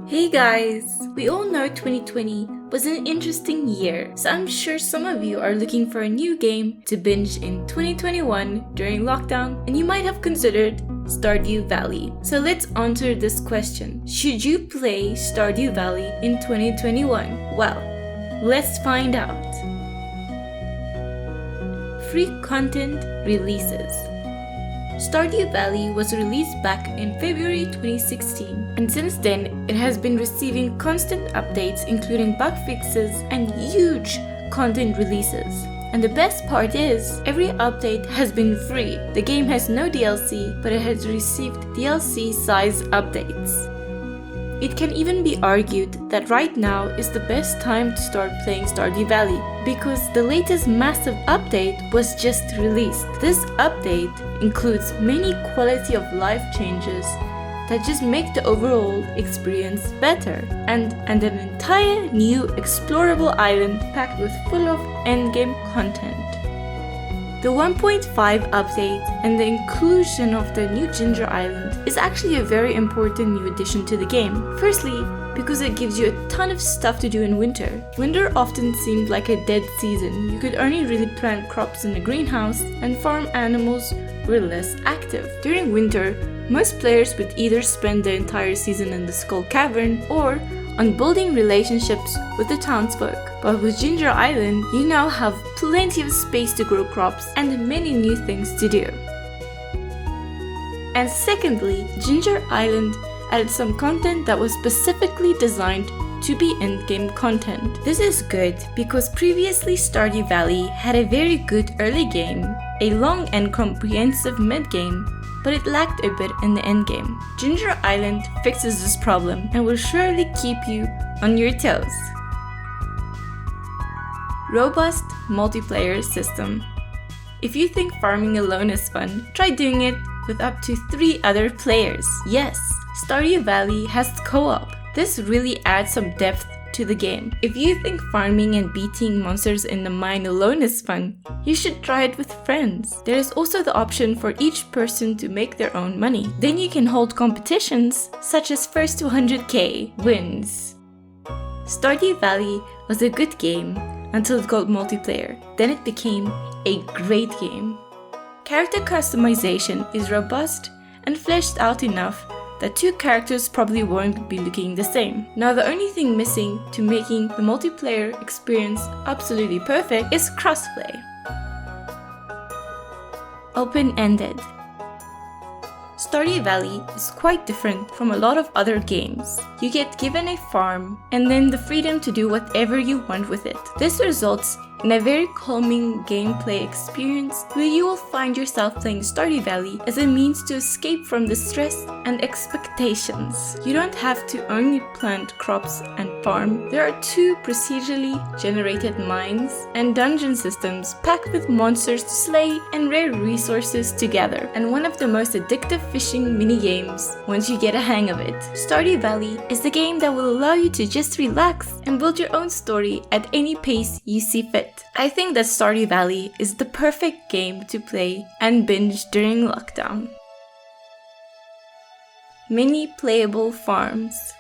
Hey guys! We all know 2020 was an interesting year, so I'm sure some of you are looking for a new game to binge in 2021 during lockdown, and you might have considered Stardew Valley. So let's answer this question. Should you play Stardew Valley in 2021? Well, let's find out. Free content releases. Stardew Valley was released back in February 2016, and since then it has been receiving constant updates including bug fixes and huge content releases. And the best part is, every update has been free. The game has no DLC, but it has received DLC-size updates. It can even be argued that right now is the best time to start playing Stardew Valley because the latest massive update was just released. This update includes many quality of life changes that just make the overall experience better and an entire new explorable island packed with full of endgame content. The 1.5 update and the inclusion of the new Ginger Island is actually a very important new addition to the game. Firstly, because it gives you a ton of stuff to do in winter. Winter often seemed like a dead season. You could only really plant crops in the greenhouse and farm animals were less active. During winter, most players would either spend the entire season in the Skull Cavern or on building relationships with the townsfolk. But with Ginger Island, you now have plenty of space to grow crops and many new things to do. And secondly, Ginger Island added some content that was specifically designed to be endgame content. This is good because previously Stardew Valley had a very good early game, a long and comprehensive mid-game, but it lacked a bit in the endgame. Ginger Island fixes this problem and will surely keep you on your toes. Robust multiplayer system. If you think farming alone is fun, try doing it with up to 3 other players. Yes, Stardew Valley has co-op. This really adds some depth to the game. If you think farming and beating monsters in the mine alone is fun, you should try it with friends. There is also the option for each person to make their own money. Then you can hold competitions such as first to 100k wins. Stardew Valley was a good game until it got multiplayer. Then it became a great game. Character customization is robust and fleshed out enough that 2 characters probably won't be looking the same. Now the only thing missing to making the multiplayer experience absolutely perfect is crossplay. Open-ended. Stardew Valley is quite different from a lot of other games. You get given a farm and then the freedom to do whatever you want with it. This results in a very calming gameplay experience where you will find yourself playing Stardew Valley as a means to escape from the stress and expectations. You don't have to only plant crops and farm. There are 2 procedurally generated mines and dungeon systems packed with monsters to slay and rare resources to gather, and one of the most addictive fishing mini-games once you get a hang of it. Stardew Valley is the game that will allow you to just relax and build your own story at any pace you see fit. I think that Stardew Valley is the perfect game to play and binge during lockdown. Many playable farms.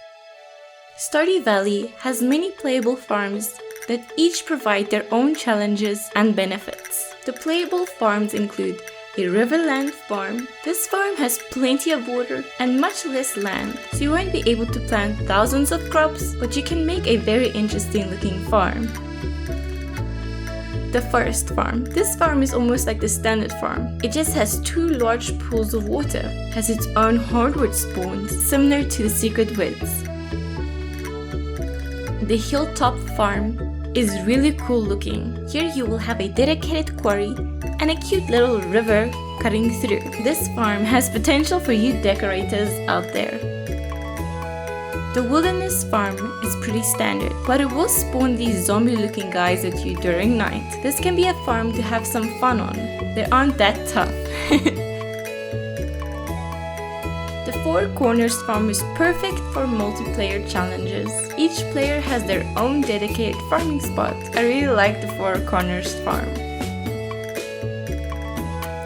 Stardew Valley has many playable farms that each provide their own challenges and benefits. The playable farms include a riverland farm. This farm has plenty of water and much less land, so you won't be able to plant thousands of crops, but you can make a very interesting looking farm. The forest farm. This farm is almost like the standard farm. It just has 2 large pools of water, has its own hardwood spawns similar to the secret woods. The hilltop farm is really cool looking. Here you will have a dedicated quarry and a cute little river cutting through. This farm has potential for you decorators out there. The wilderness farm is pretty standard, but it will spawn these zombie-looking guys at you during night. This can be a farm to have some fun on. They aren't that tough. The 4 Corners farm is perfect for multiplayer challenges. Each player has their own dedicated farming spot. I really like the 4 Corners farm.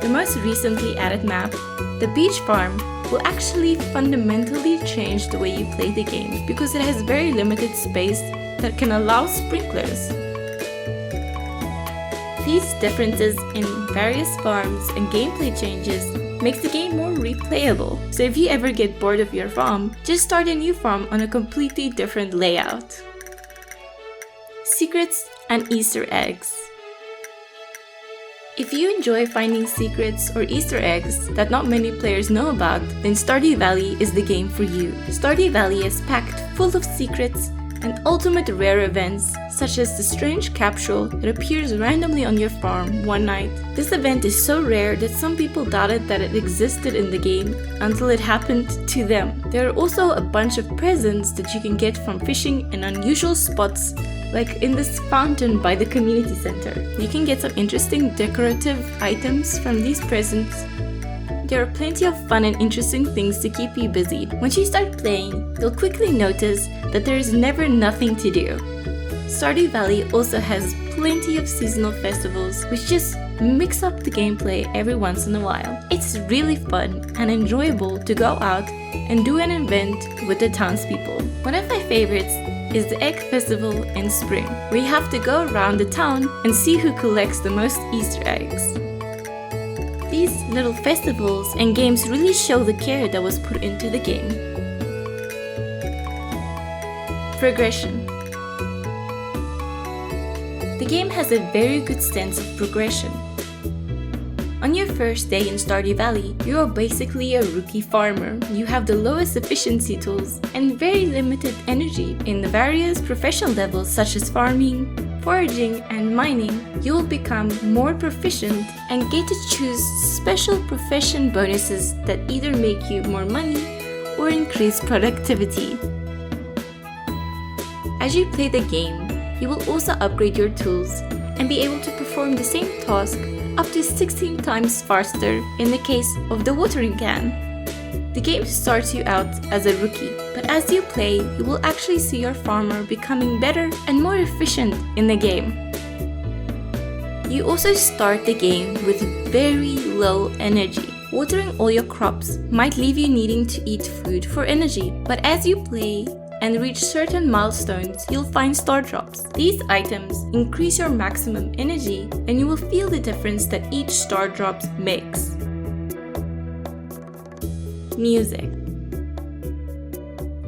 The most recently added map, the beach farm, will actually fundamentally change the way you play the game because it has very limited space that can allow sprinklers. These differences in various farms and gameplay changes makes the game more replayable. So if you ever get bored of your farm, just start a new farm on a completely different layout. Secrets and Easter eggs. If you enjoy finding secrets or Easter eggs that not many players know about, then Stardew Valley is the game for you. Stardew Valley is packed full of secrets and ultimate rare events, such as the strange capsule that appears randomly on your farm one night. This event is so rare that some people doubted that it existed in the game until it happened to them. There are also a bunch of presents that you can get from fishing in unusual spots, like in this fountain by the community center. You can get some interesting decorative items from these presents. There are plenty of fun and interesting things to keep you busy. Once you start playing, you'll quickly notice that there is never nothing to do. Stardew Valley also has plenty of seasonal festivals which just mix up the gameplay every once in a while. It's really fun and enjoyable to go out and do an event with the townspeople. One of my favorites is the Egg Festival in spring, where you have to go around the town and see who collects the most Easter eggs. These little festivals and games really show the care that was put into the game. Progression. The game has a very good sense of progression. On your first day in Stardew Valley, you are basically a rookie farmer. You have the lowest efficiency tools and very limited energy. In the various professional levels such as farming, foraging, and mining, you will become more proficient and get to choose special profession bonuses that either make you more money or increase productivity. As you play the game, you will also upgrade your tools and be able to perform the same task up to 16 times faster in the case of the watering can. The game starts you out as a rookie, but as you play, you will actually see your farmer becoming better and more efficient in the game. You also start the game with very low energy. Watering all your crops might leave you needing to eat food for energy, but as you play and reach certain milestones, you'll find star drops. These items increase your maximum energy and you will feel the difference that each star drop makes. Music.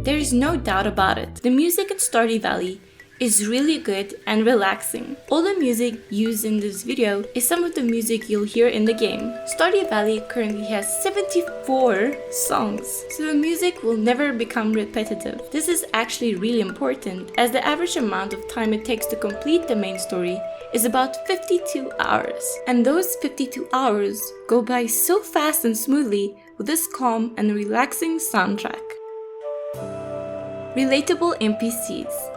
There is no doubt about it. The music in Stardew Valley is really good and relaxing. All the music used in this video is some of the music you'll hear in the game. Stardew Valley currently has 74 songs, so the music will never become repetitive. This is actually really important, as the average amount of time it takes to complete the main story is about 52 hours. And those 52 hours go by so fast and smoothly with this calm and relaxing soundtrack. Relatable NPCs.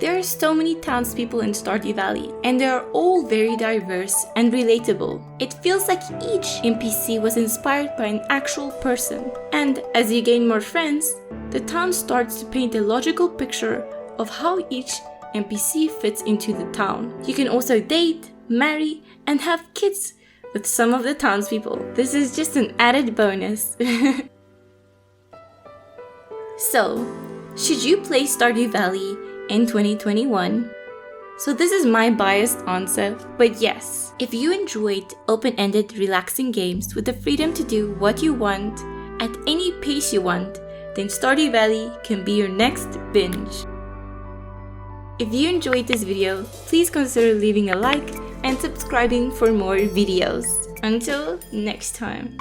There are so many townspeople in Stardew Valley, and they are all very diverse and relatable. It feels like each NPC was inspired by an actual person. And as you gain more friends, the town starts to paint a logical picture of how each NPC fits into the town. You can also date, marry, and have kids with some of the townspeople. This is just an added bonus. So, should you play Stardew Valley in 2021? So this is my biased answer, but yes, if you enjoyed open-ended relaxing games with the freedom to do what you want at any pace you want, then Stardew Valley can be your next binge. If you enjoyed this video, please consider leaving a like and subscribing for more videos. Until next time.